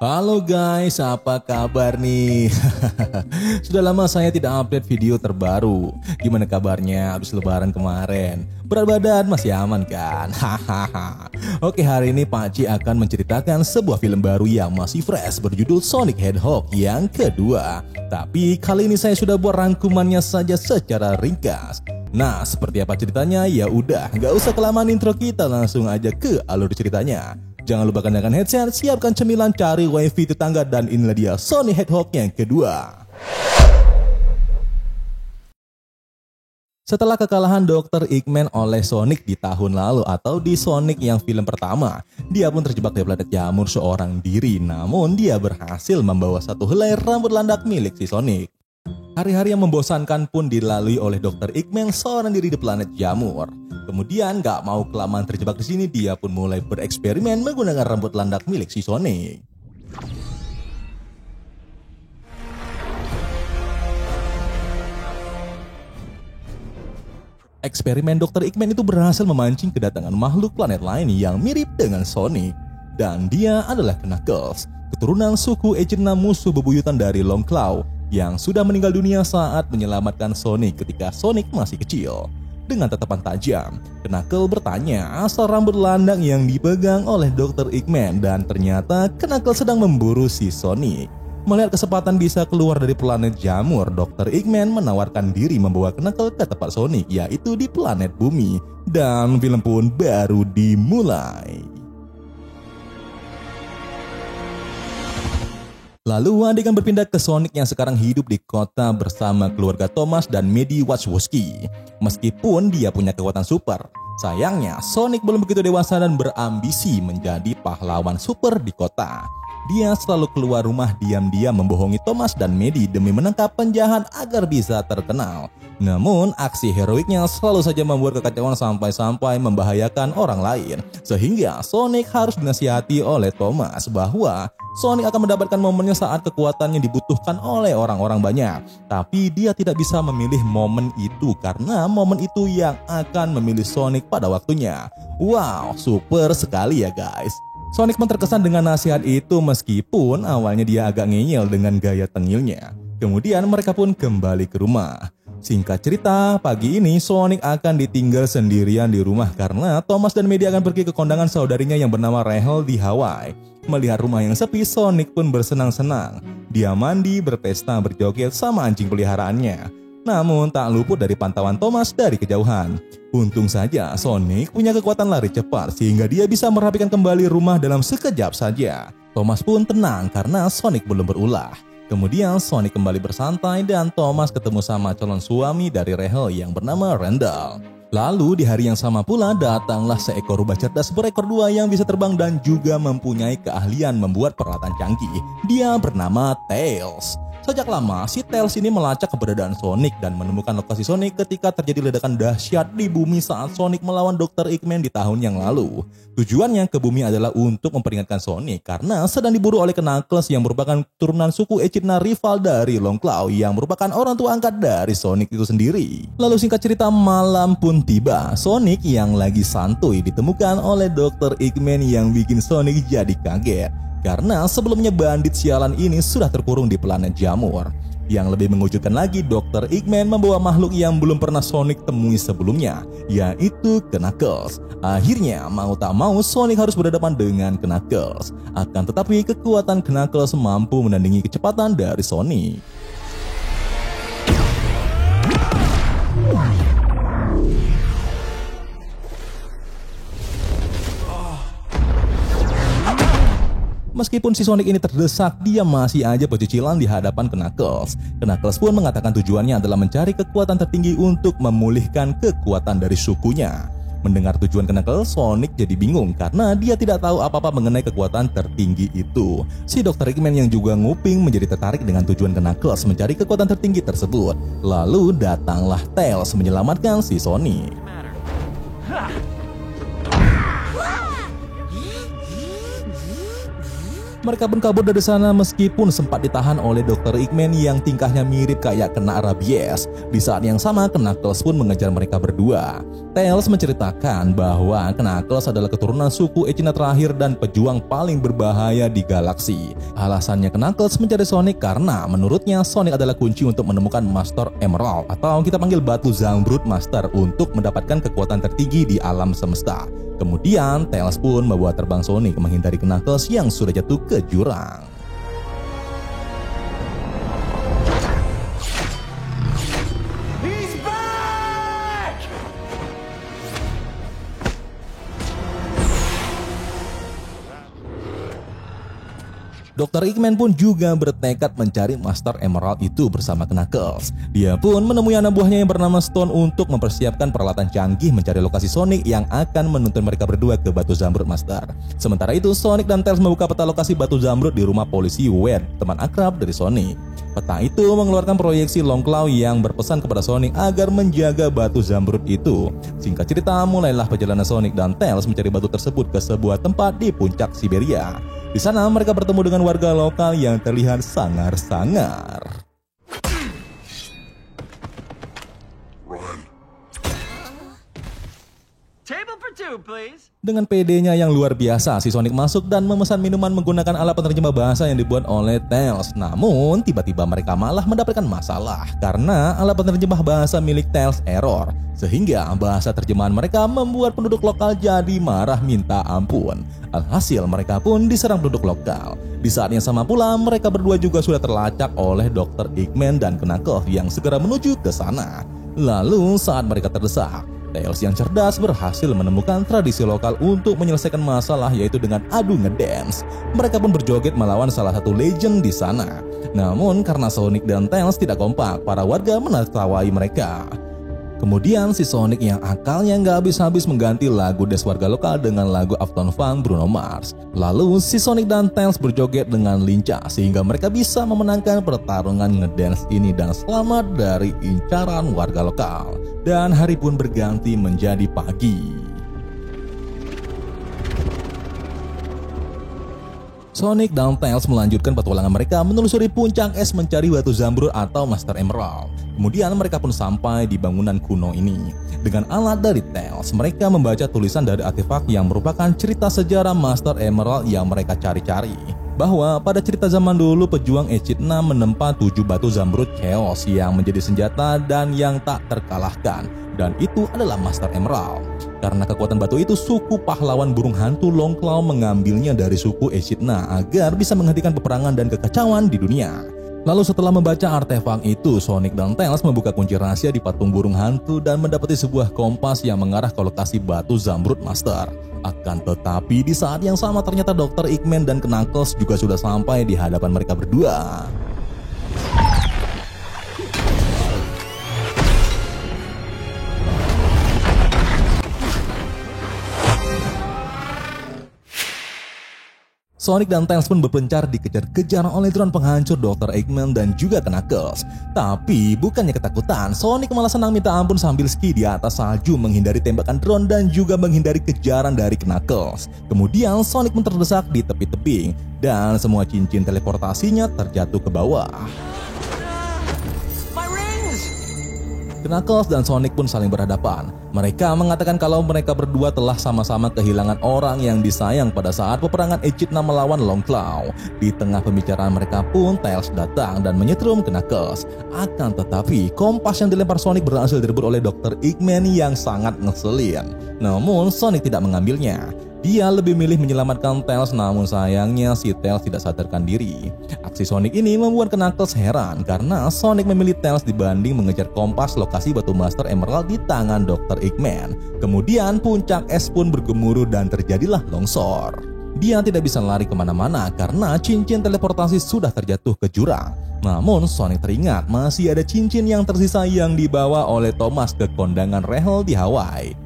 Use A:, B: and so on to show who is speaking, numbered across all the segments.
A: Halo guys, apa kabar nih? Sudah lama saya tidak update video terbaru. Gimana kabarnya habis lebaran kemarin? Berat badan masih aman kan? Oke, hari ini Pak Ci akan menceritakan sebuah film baru yang masih fresh berjudul Sonic Hedgehog yang kedua. Tapi kali ini saya sudah buat rangkumannya saja secara ringkas. Nah, seperti apa ceritanya? Ya udah, nggak usah kelamaan intro, kita langsung aja ke alur ceritanya. Jangan lupa kenakan headset, siapkan cemilan, cari wifi tetangga, dan inilah dia Sonic Hedgehog yang kedua. Setelah kekalahan Dr. Eggman oleh Sonic di tahun lalu atau di Sonic yang film pertama, dia pun terjebak di planet jamur seorang diri. Namun dia berhasil membawa satu helai rambut landak milik si Sonic. Hari-hari yang membosankan pun dilalui oleh Dr. Eggman seorang diri di planet jamur. Kemudian gak mau kelamaan terjebak di sini, dia pun mulai bereksperimen menggunakan rambut landak milik si Sonic. Eksperimen Dr. Eggman itu berhasil memancing kedatangan makhluk planet lain yang mirip dengan Sonic. Dan dia adalah Knuckles, keturunan suku Echidna, musuh bebuyutan dari Long Claw, yang sudah meninggal dunia saat menyelamatkan Sonic ketika Sonic masih kecil. Dengan tatapan tajam, Knuckles bertanya asal rambut landak yang dipegang oleh Dr. Eggman, dan ternyata Knuckles sedang memburu si Sonic. Melihat kesempatan bisa keluar dari planet jamur, Dr. Eggman menawarkan diri membawa Knuckles ke tempat Sonic, yaitu di planet bumi. Dan film pun baru dimulai. Lalu adegan berpindah ke Sonic yang sekarang hidup di kota bersama keluarga Thomas dan Maddie Wachowski. Meskipun dia punya kekuatan super, sayangnya Sonic belum begitu dewasa dan berambisi menjadi pahlawan super di kota. Dia selalu keluar rumah diam-diam membohongi Thomas dan Maddie demi menangkap penjahat agar bisa terkenal. Namun aksi heroiknya selalu saja membuat kekacauan sampai-sampai membahayakan orang lain. Sehingga Sonic harus dinasihati oleh Thomas bahwa Sonic akan mendapatkan momennya saat kekuatannya dibutuhkan oleh orang-orang banyak. Tapi dia tidak bisa memilih momen itu karena momen itu yang akan memilih Sonic pada waktunya. Wow, super sekali ya guys. Sonic pun terkesan dengan nasihat itu meskipun awalnya dia agak ngeyel dengan gaya tengilnya. Kemudian mereka pun kembali ke rumah. Singkat cerita, pagi ini Sonic akan ditinggal sendirian di rumah karena Thomas dan Maddie akan pergi ke kondangan saudarinya yang bernama Rachel di Hawaii. Melihat rumah yang sepi, Sonic pun bersenang-senang. Dia mandi, berpesta, berjoget sama anjing peliharaannya. Namun tak luput dari pantauan Thomas dari kejauhan. Untung saja Sonic punya kekuatan lari cepat sehingga dia bisa merapikan kembali rumah dalam sekejap saja. Thomas pun tenang karena Sonic belum berulah. Kemudian Sonic kembali bersantai dan Thomas ketemu sama calon suami dari Rachel yang bernama Randall. Lalu di hari yang sama pula datanglah seekor rubah cerdas berekor dua yang bisa terbang dan juga mempunyai keahlian membuat peralatan canggih. Dia bernama Tails. Sejak lama, si Tails ini melacak keberadaan Sonic dan menemukan lokasi Sonic ketika terjadi ledakan dahsyat di bumi saat Sonic melawan Dr. Eggman di tahun yang lalu. Tujuannya ke bumi adalah untuk memperingatkan Sonic karena sedang diburu oleh Knuckles yang merupakan turunan suku Echidna, rival dari Long Claw yang merupakan orang tua angkat dari Sonic itu sendiri. Lalu singkat cerita, malam pun tiba. Sonic yang lagi santuy ditemukan oleh Dr. Eggman yang bikin Sonic jadi kaget. Karena sebelumnya bandit sialan ini sudah terkurung di planet jamur. Yang lebih mengejutkan lagi, Dr. Eggman membawa makhluk yang belum pernah Sonic temui sebelumnya, yaitu Knuckles. Akhirnya, mau tak mau Sonic harus berhadapan dengan Knuckles. Akan tetapi kekuatan Knuckles mampu menandingi kecepatan dari Sonic. Meskipun si Sonic ini terdesak, dia masih aja pecicilan di hadapan Knuckles. Knuckles pun mengatakan tujuannya adalah mencari kekuatan tertinggi untuk memulihkan kekuatan dari sukunya. Mendengar tujuan Knuckles, Sonic jadi bingung karena dia tidak tahu apa-apa mengenai kekuatan tertinggi itu. Si Dr. Eggman yang juga nguping menjadi tertarik dengan tujuan Knuckles mencari kekuatan tertinggi tersebut. Lalu datanglah Tails menyelamatkan si Sonic. Mereka pun kabur dari sana meskipun sempat ditahan oleh Dr. Eggman yang tingkahnya mirip kayak kena rabies. Di saat yang sama, Knuckles pun mengejar mereka berdua. Tails menceritakan bahwa Knuckles adalah keturunan suku Echidna terakhir dan pejuang paling berbahaya di galaksi. Alasannya Knuckles mencari Sonic karena menurutnya Sonic adalah kunci untuk menemukan Master Emerald atau kita panggil Batu Zamrud Master untuk mendapatkan kekuatan tertinggi di alam semesta. Kemudian Tails pun membawa terbang Sonic menghindari Knuckles yang sudah jatuh ke jurang. Dr. Eggman pun juga bertekad mencari Master Emerald itu bersama Knuckles. Dia pun menemui anak buahnya yang bernama Stone untuk mempersiapkan peralatan canggih mencari lokasi Sonic yang akan menuntun mereka berdua ke Batu Zamrud Master. Sementara itu, Sonic dan Tails membuka peta lokasi Batu Zamrud di rumah polisi Wade, teman akrab dari Sonic. Peta itu mengeluarkan proyeksi Long Claw yang berpesan kepada Sonic agar menjaga Batu Zamrud itu. Singkat cerita, mulailah perjalanan Sonic dan Tails mencari batu tersebut ke sebuah tempat di puncak Siberia. Di sana mereka bertemu dengan warga lokal yang terlihat sangar-sangar.
B: Table for two, please.
A: Dengan PD-nya yang luar biasa, si Sonic masuk dan memesan minuman menggunakan alat penerjemah bahasa yang dibuat oleh Tails. Namun, tiba-tiba mereka malah mendapatkan masalah karena alat penerjemah bahasa milik Tails error. Sehingga bahasa terjemahan mereka membuat penduduk lokal jadi marah minta ampun. Alhasil mereka pun diserang penduduk lokal. Di saat yang sama pula, mereka berdua juga sudah terlacak oleh Dr. Eggman dan Knuckles yang segera menuju ke sana. Lalu saat mereka terdesak, Tails yang cerdas berhasil menemukan tradisi lokal untuk menyelesaikan masalah, yaitu dengan adu ngedance. Mereka pun berjoget melawan salah satu legend di sana. Namun karena Sonic dan Tails tidak kompak, para warga menertawai mereka. Kemudian si Sonic yang akalnya nggak habis-habis mengganti lagu dance warga lokal dengan lagu Uptown Funk Bruno Mars. Lalu si Sonic dan Tails berjoget dengan lincah sehingga mereka bisa memenangkan pertarungan ngedance ini dan selamat dari incaran warga lokal. Dan hari pun berganti menjadi pagi. Sonic dan Tails melanjutkan petualangan mereka menelusuri puncak es mencari Batu Zamrud atau Master Emerald. Kemudian mereka pun sampai di bangunan kuno ini. Dengan alat dari Tails, mereka membaca tulisan dari artefak yang merupakan cerita sejarah Master Emerald yang mereka cari-cari. Bahwa pada cerita zaman dulu pejuang Echidna menempa 7 batu Zamrud Chaos yang menjadi senjata dan yang tak terkalahkan. Dan itu adalah Master Emerald. Karena kekuatan batu itu, suku pahlawan burung hantu Long Claw mengambilnya dari suku Echidna agar bisa menghentikan peperangan dan kekacauan di dunia. Lalu setelah membaca artefak itu, Sonic dan Tails membuka kunci rahasia di patung burung hantu dan mendapati sebuah kompas yang mengarah ke lokasi Batu Zamrud Master. Akan tetapi di saat yang sama ternyata Dr. Eggman dan Knuckles juga sudah sampai di hadapan mereka berdua. Sonic dan Tails pun berpencar dikejar-kejar oleh drone penghancur Dr. Eggman dan juga Knuckles. Tapi bukannya ketakutan, Sonic malah senang minta ampun sambil ski di atas salju menghindari tembakan drone dan juga menghindari kejaran dari Knuckles. Kemudian Sonic pun terdesak di tepi tebing dan semua cincin teleportasinya terjatuh ke bawah. Knuckles dan Sonic pun saling berhadapan. Mereka mengatakan kalau mereka berdua telah sama-sama kehilangan orang yang disayang pada saat peperangan Echidna melawan Long Claw. Di tengah pembicaraan mereka pun Tails datang dan menyetrum Knuckles. Akan tetapi kompas yang dilempar Sonic berhasil direbut oleh Dr. Eggman yang sangat ngeselin. Namun Sonic tidak mengambilnya. Dia lebih milih menyelamatkan Tails, namun sayangnya si Tails tidak sadarkan diri. Aksi Sonic ini membuat Knuckles heran karena Sonic memilih Tails dibanding mengejar kompas lokasi Batu Master Emerald di tangan Dr. Eggman. Kemudian puncak es pun bergemuruh dan terjadilah longsor. Dia tidak bisa lari kemana-mana karena cincin teleportasi sudah terjatuh ke jurang. Namun Sonic teringat masih ada cincin yang tersisa yang dibawa oleh Thomas ke kondangan Rahel di Hawaii.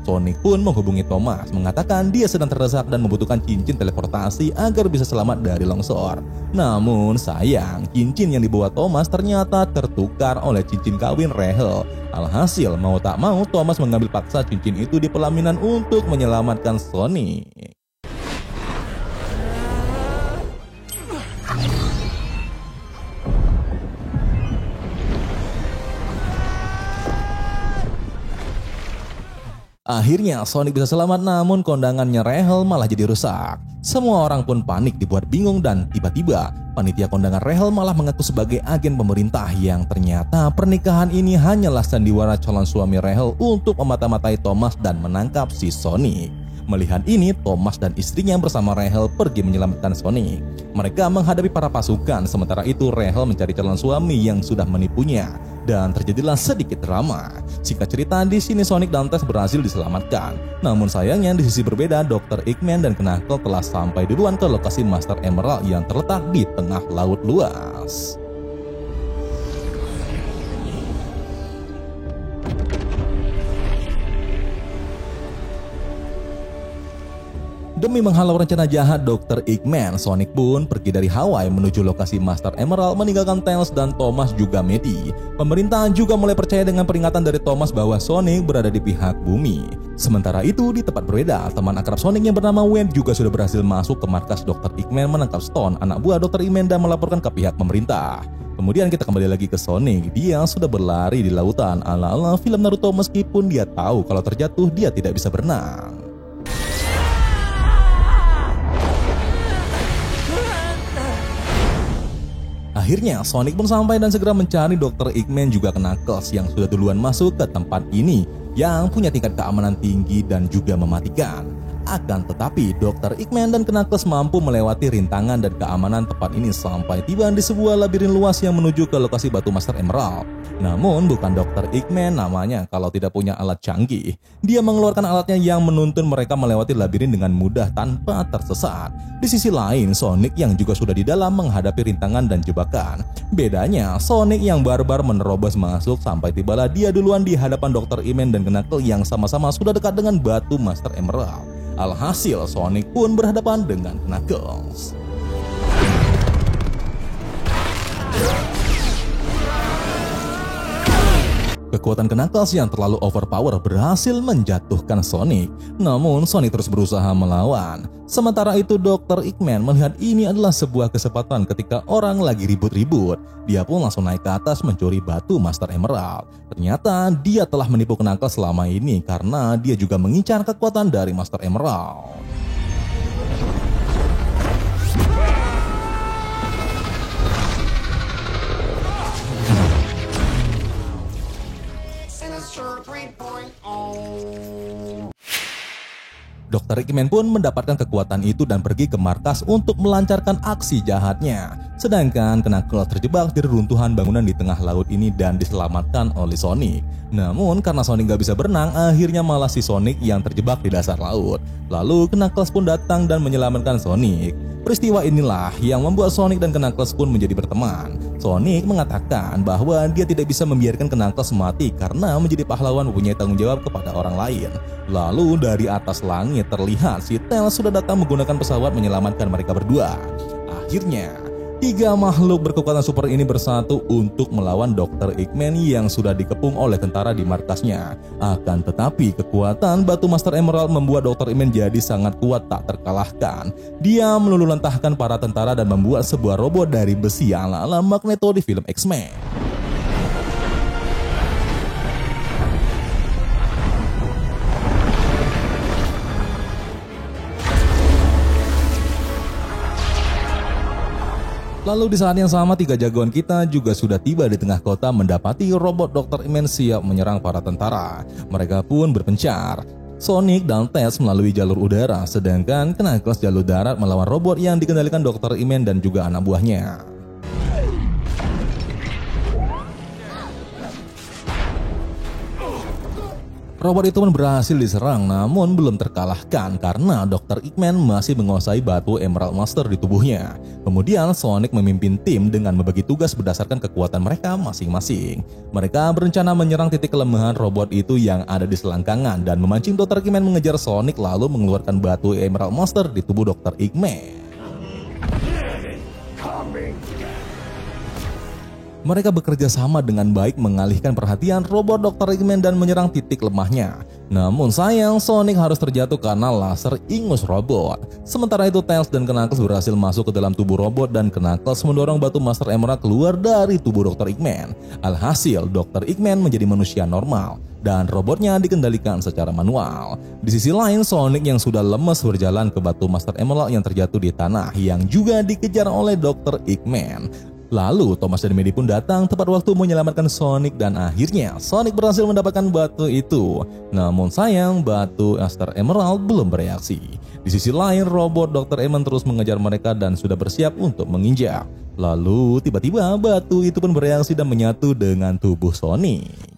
A: Sonic pun menghubungi Thomas, mengatakan dia sedang terdesak dan membutuhkan cincin teleportasi agar bisa selamat dari longsor. Namun sayang, cincin yang dibawa Thomas ternyata tertukar oleh cincin kawin Rahel. Alhasil mau tak mau Thomas mengambil paksa cincin itu di pelaminan untuk menyelamatkan Sonic. Akhirnya Sonic bisa selamat, namun kondangannya Rahel malah jadi rusak. Semua orang pun panik, dibuat bingung, dan tiba-tiba panitia kondangan Rahel malah mengaku sebagai agen pemerintah yang ternyata pernikahan ini hanyalah sandiwara calon suami Rahel untuk memata-matai Thomas dan menangkap si Sonic. Melihat ini, Thomas dan istrinya bersama Rahel pergi menyelamatkan Sonic. Mereka menghadapi para pasukan, sementara itu Rahel mencari calon suami yang sudah menipunya. Dan terjadilah sedikit drama. Singkat cerita, di sini Sonic dan Tails berhasil diselamatkan. Namun sayangnya di sisi berbeda, Dr. Eggman dan Knuckles telah sampai duluan ke lokasi Master Emerald yang terletak di tengah laut luas. Demi menghalau rencana jahat Dr. Eggman, Sonic pun pergi dari Hawaii menuju lokasi Master Emerald, meninggalkan Tails dan Thomas juga Maddie. Pemerintah juga mulai percaya dengan peringatan dari Thomas bahwa Sonic berada di pihak bumi. Sementara itu, di tempat berbeda, teman akrab Sonic yang bernama Wayne juga sudah berhasil masuk ke markas Dr. Eggman, menangkap Stone, anak buah Dr. Eggman, dan melaporkan ke pihak pemerintah. Kemudian kita kembali lagi ke Sonic. Dia sudah berlari di lautan ala-ala film Naruto, meskipun dia tahu kalau terjatuh dia tidak bisa berenang. Akhirnya Sonic pun sampai dan segera mencari Dr. Eggman juga Knuckles yang sudah duluan masuk ke tempat ini, yang punya tingkat keamanan tinggi dan juga mematikan. Akan tetapi Dr. Eggman dan Knuckles mampu melewati rintangan dan keamanan tempat ini sampai tiba di sebuah labirin luas yang menuju ke lokasi batu Master Emerald. Namun bukan Dr. Eggman namanya kalau tidak punya alat canggih. Dia mengeluarkan alatnya yang menuntun mereka melewati labirin dengan mudah tanpa tersesat. Di sisi lain, Sonic yang juga sudah di dalam menghadapi rintangan dan jebakan. Bedanya, Sonic yang barbar menerobos masuk sampai tibalah dia duluan di hadapan Dr. Eggman dan Knuckles yang sama-sama sudah dekat dengan batu Master Emerald. Alhasil, Sonic pun berhadapan dengan Knuckles. Kekuatan Knuckles yang terlalu overpower berhasil menjatuhkan Sonic. Namun Sonic terus berusaha melawan. Sementara itu Dr. Eggman melihat ini adalah sebuah kesempatan ketika orang lagi ribut-ribut. Dia pun langsung naik ke atas mencuri batu Master Emerald. Ternyata dia telah menipu Knuckles selama ini karena dia juga mengincar kekuatan dari Master Emerald. Dr. Eggman pun mendapatkan kekuatan itu dan pergi ke markas untuk melancarkan aksi jahatnya. Sedangkan Knuckles terjebak di reruntuhan bangunan di tengah laut ini dan diselamatkan oleh Sonic. Namun karena Sonic gak bisa berenang, akhirnya malah si Sonic yang terjebak di dasar laut. Lalu Knuckles pun datang dan menyelamatkan Sonic. Peristiwa inilah yang membuat Sonic dan Knuckles pun menjadi berteman. Sonic mengatakan bahwa dia tidak bisa membiarkan Knuckles mati karena menjadi pahlawan mempunyai tanggung jawab kepada orang lain. Lalu dari atas langit terlihat si Tails sudah datang menggunakan pesawat menyelamatkan mereka berdua. Akhirnya, tiga makhluk berkekuatan super ini bersatu untuk melawan Dr. Eggman yang sudah dikepung oleh tentara di markasnya. Akan tetapi kekuatan batu Master Emerald membuat Dr. Eggman jadi sangat kuat tak terkalahkan. Dia meluluhlantahkan para tentara dan membuat sebuah robot dari besi ala-ala Magneto di film X-Men. Lalu di saat yang sama, tiga jagoan kita juga sudah tiba di tengah kota mendapati robot Dr. Eggman siap menyerang para tentara. Mereka pun berpencar. Sonic dan Tails melalui jalur udara, sedangkan Knuckles jalur darat melawan robot yang dikendalikan Dr. Eggman dan juga anak buahnya. Robot itu pun berhasil diserang, namun belum terkalahkan karena Dr. Eggman masih menguasai batu Emerald Master di tubuhnya. Kemudian Sonic memimpin tim dengan membagi tugas berdasarkan kekuatan mereka masing-masing. Mereka berencana menyerang titik kelemahan robot itu yang ada di selangkangan dan memancing Dr. Eggman mengejar Sonic lalu mengeluarkan batu Emerald Master di tubuh Dr. Eggman. Mereka bekerja sama dengan baik mengalihkan perhatian robot Dr. Eggman dan menyerang titik lemahnya. Namun sayang, Sonic harus terjatuh karena laser ingus robot. Sementara itu Tails dan Knuckles berhasil masuk ke dalam tubuh robot dan Knuckles mendorong batu Master Emerald keluar dari tubuh Dr. Eggman. Alhasil, Dr. Eggman menjadi manusia normal dan robotnya dikendalikan secara manual. Di sisi lain, Sonic yang sudah lemes berjalan ke batu Master Emerald yang terjatuh di tanah yang juga dikejar oleh Dr. Eggman. Lalu Thomas dan Maddie pun datang tepat waktu menyelamatkan Sonic dan akhirnya Sonic berhasil mendapatkan batu itu. Namun sayang, batu Master Emerald belum bereaksi. Di sisi lain, robot Dr. Eggman terus mengejar mereka dan sudah bersiap untuk menginjak. Lalu tiba-tiba batu itu pun bereaksi dan menyatu dengan tubuh Sonic.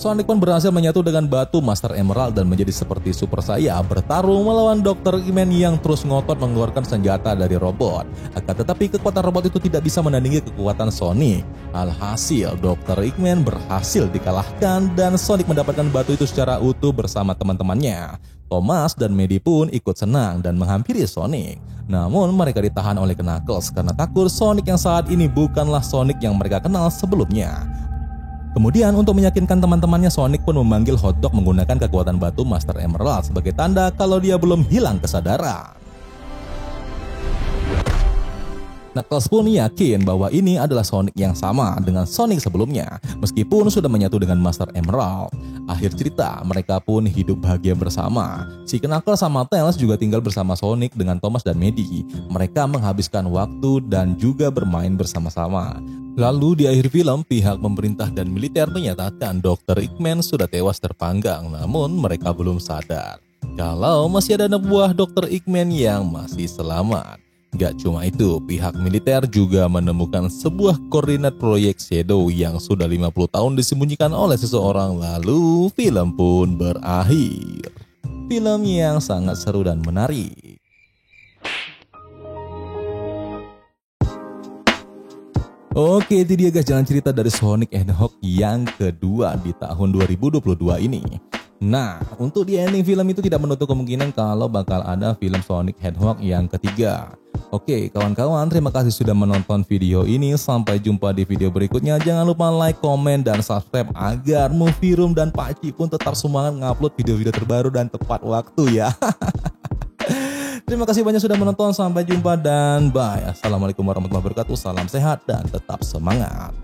A: Sonic pun berhasil menyatu dengan batu Master Emerald dan menjadi seperti Super Saiyan bertarung melawan Dr. Eggman yang terus ngotot mengeluarkan senjata dari robot. Akan tetapi kekuatan robot itu tidak bisa menandingi kekuatan Sonic. Alhasil Dr. Eggman berhasil dikalahkan dan Sonic mendapatkan batu itu secara utuh bersama teman-temannya. Thomas dan Maddie pun ikut senang dan menghampiri Sonic. Namun mereka ditahan oleh Knuckles karena takut Sonic yang saat ini bukanlah Sonic yang mereka kenal sebelumnya. Kemudian untuk meyakinkan teman-temannya, Sonic pun memanggil Hotdog menggunakan kekuatan batu Master Emerald sebagai tanda kalau dia belum hilang kesadaran. Knuckles pun yakin bahwa ini adalah Sonic yang sama dengan Sonic sebelumnya, meskipun sudah menyatu dengan Master Emerald. Akhir cerita, mereka pun hidup bahagia bersama. Si Knuckles sama Tails juga tinggal bersama Sonic dengan Thomas dan Maddie. Mereka menghabiskan waktu dan juga bermain bersama-sama. Lalu di akhir film, pihak pemerintah dan militer menyatakan Dr. Eggman sudah tewas terpanggang, namun mereka belum sadar kalau masih ada anak buah Dr. Eggman yang masih selamat. Gak cuma itu, pihak militer juga menemukan sebuah koordinat proyek Shadow yang sudah 50 tahun disembunyikan oleh seseorang, lalu film pun berakhir. Film yang sangat seru dan menarik. Oke, itu dia guys jalan cerita dari Sonic Hedgehog yang kedua di tahun 2022 ini. Nah, untuk di ending film itu tidak menutup kemungkinan kalau bakal ada film Sonic Hedgehog yang ketiga. Oke, kawan-kawan, terima kasih sudah menonton video ini. Sampai jumpa di video berikutnya. Jangan lupa like, komen, dan subscribe agar Movie Room dan Pak Ci pun tetap semangat ngupload video-video terbaru dan tepat waktu ya. Terima kasih banyak sudah menonton, sampai jumpa dan bye. Assalamualaikum warahmatullahi wabarakatuh, salam sehat dan tetap semangat.